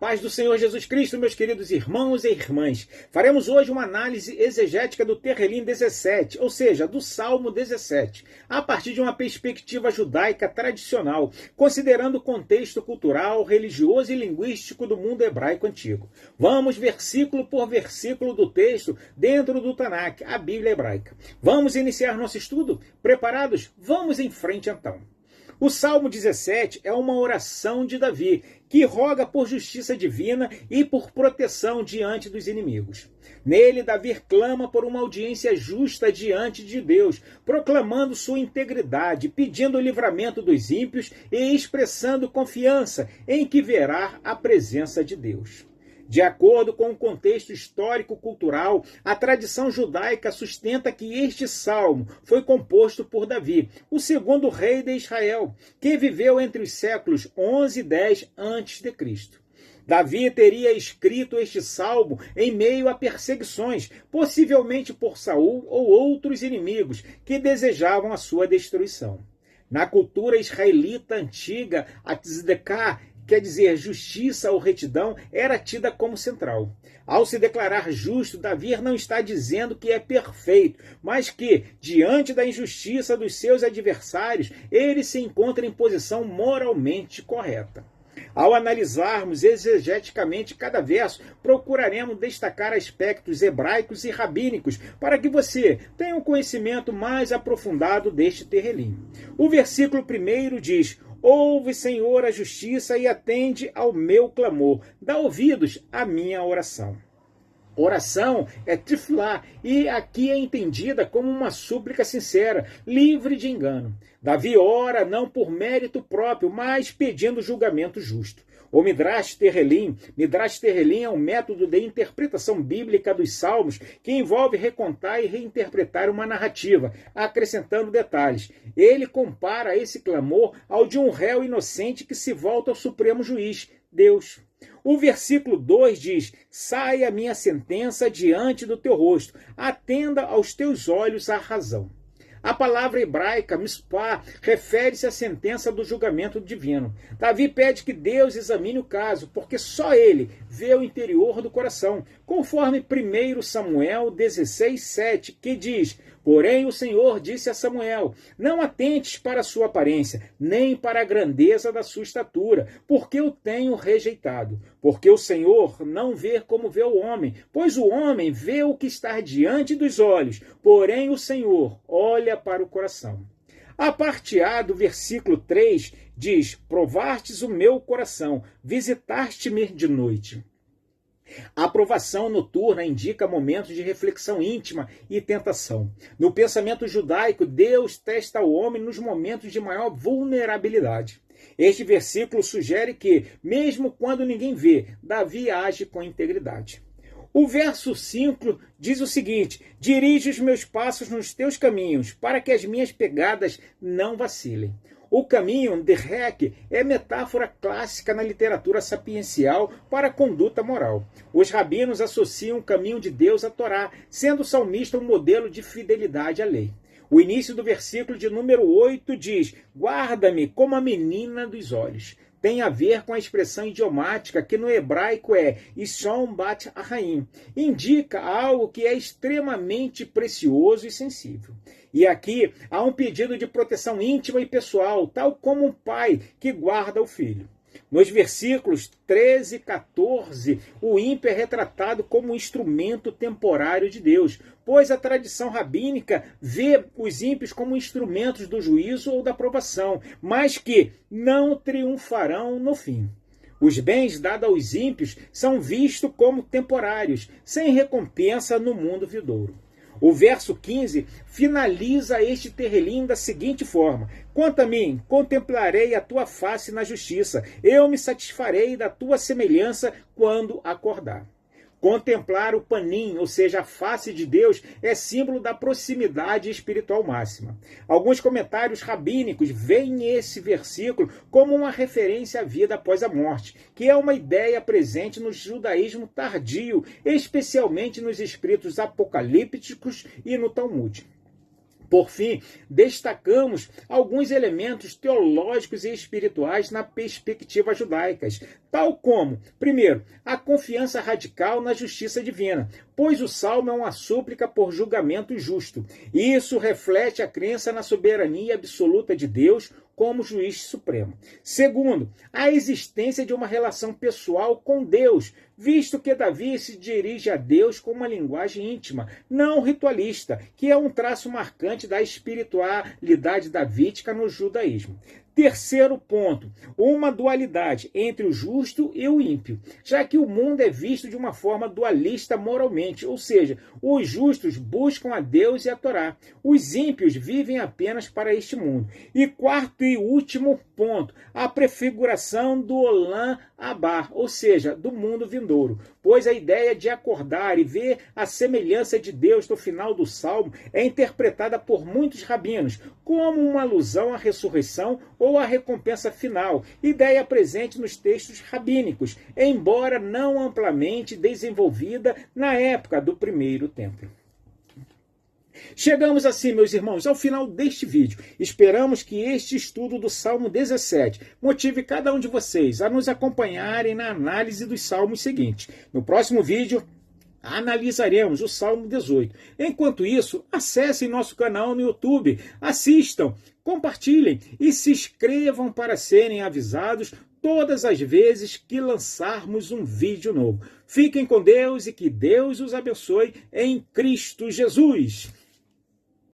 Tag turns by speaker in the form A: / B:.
A: paz do Senhor Jesus Cristo, meus queridos irmãos e irmãs. Faremos hoje uma análise exegética do Terrelim 17, ou seja, do Salmo 17, a partir de uma perspectiva judaica tradicional, considerando o contexto cultural, religioso e linguístico do mundo hebraico antigo. Vamos versículo por versículo do texto dentro do Tanakh, a Bíblia hebraica. Vamos iniciar nosso estudo? Preparados? Vamos em frente então. O Salmo 17 é uma oração de Davi, que roga por justiça divina e por proteção diante dos inimigos. Nele, Davi clama por uma audiência justa diante de Deus, proclamando sua integridade, pedindo o livramento dos ímpios e expressando confiança em que verá a presença de Deus. De acordo com o contexto histórico-cultural, a tradição judaica sustenta que este salmo foi composto por Davi, o segundo rei de Israel, que viveu entre os séculos 11 e 10 a.C. Davi teria escrito este salmo em meio a perseguições, possivelmente por Saul ou outros inimigos que desejavam a sua destruição. Na cultura israelita antiga, a tzedakah, quer dizer, justiça ou retidão, era tida como central. Ao se declarar justo, Davi não está dizendo que é perfeito, mas que, diante da injustiça dos seus adversários, ele se encontra em posição moralmente correta. Ao analisarmos exegeticamente cada verso, procuraremos destacar aspectos hebraicos e rabínicos para que você tenha um conhecimento mais aprofundado deste Terrelim. O versículo 1 diz: ouve, Senhor, a justiça e atende ao meu clamor. Dá ouvidos à minha oração. Oração é tiflá e aqui é entendida como uma súplica sincera, livre de engano. Davi ora não por mérito próprio, mas pedindo julgamento justo. O Midrash Terrelim é um método de interpretação bíblica dos salmos que envolve recontar e reinterpretar uma narrativa, acrescentando detalhes. Ele compara esse clamor ao de um réu inocente que se volta ao supremo juiz, Deus. O versículo 2 diz: saia a minha sentença diante do teu rosto, atenda aos teus olhos a razão. A palavra hebraica, mispah, refere-se à sentença do julgamento divino. Davi pede que Deus examine o caso, porque só ele vê o interior do coração, conforme 1 Samuel 16:7, que diz: porém o Senhor disse a Samuel: não atentes para a sua aparência, nem para a grandeza da sua estatura, porque o tenho rejeitado. Porque o Senhor não vê como vê o homem, pois o homem vê o que está diante dos olhos, porém o Senhor olha para o coração. A parte A do versículo 3 diz: provastes o meu coração, visitaste-me de noite. A aprovação noturna indica momentos de reflexão íntima e tentação. No pensamento judaico, Deus testa o homem nos momentos de maior vulnerabilidade. Este versículo sugere que, mesmo quando ninguém vê, Davi age com integridade. O verso 5 diz o seguinte: dirige os meus passos nos teus caminhos, para que as minhas pegadas não vacilem. O caminho, derek, é metáfora clássica na literatura sapiencial para a conduta moral. Os rabinos associam o caminho de Deus à Torá, sendo o salmista um modelo de fidelidade à lei. O início do versículo de número 8 diz: guarda-me como a menina dos olhos. Tem a ver com a expressão idiomática que no hebraico é Ishon bat Ahaim. Indica algo que é extremamente precioso e sensível. E aqui há um pedido de proteção íntima e pessoal, tal como um pai que guarda o filho. Nos versículos 13 e 14, o ímpio é retratado como um instrumento temporário de Deus, pois a tradição rabínica vê os ímpios como instrumentos do juízo ou da provação, mas que não triunfarão no fim. Os bens dados aos ímpios são vistos como temporários, sem recompensa no mundo vindouro. O verso 15 finaliza este terrelim da seguinte forma: quanto a mim, contemplarei a tua face na justiça, eu me satisfarei da tua semelhança quando acordar. Contemplar o panim, ou seja, a face de Deus, é símbolo da proximidade espiritual máxima. Alguns comentários rabínicos veem esse versículo como uma referência à vida após a morte, que é uma ideia presente no judaísmo tardio, especialmente nos escritos apocalípticos e no Talmud. Por fim, destacamos alguns elementos teológicos e espirituais na perspectiva judaica, tal como, primeiro, a confiança radical na justiça divina, pois o Salmo é uma súplica por julgamento justo. Isso reflete a crença na soberania absoluta de Deus como juiz supremo. Segundo, a existência de uma relação pessoal com Deus, visto que Davi se dirige a Deus com uma linguagem íntima, não ritualista, que é um traço marcante da espiritualidade davídica no judaísmo. Terceiro ponto, uma dualidade entre o justo e o ímpio, já que o mundo é visto de uma forma dualista moralmente, ou seja, os justos buscam a Deus e a Torá, os ímpios vivem apenas para este mundo. E quarto e último ponto, a prefiguração do Olam Abá, ou seja, do mundo vindouro, pois a ideia de acordar e ver a semelhança de Deus no final do Salmo é interpretada por muitos rabinos como uma alusão à ressurreição ou à recompensa final, ideia presente nos textos rabínicos, embora não amplamente desenvolvida na época do primeiro templo. Chegamos assim, meus irmãos, ao final deste vídeo. Esperamos que este estudo do Salmo 17 motive cada um de vocês a nos acompanharem na análise dos salmos seguintes. No próximo vídeo, analisaremos o Salmo 18. Enquanto isso, acessem nosso canal no YouTube, assistam, compartilhem e se inscrevam para serem avisados todas as vezes que lançarmos um vídeo novo. Fiquem com Deus e que Deus os abençoe em Cristo Jesus.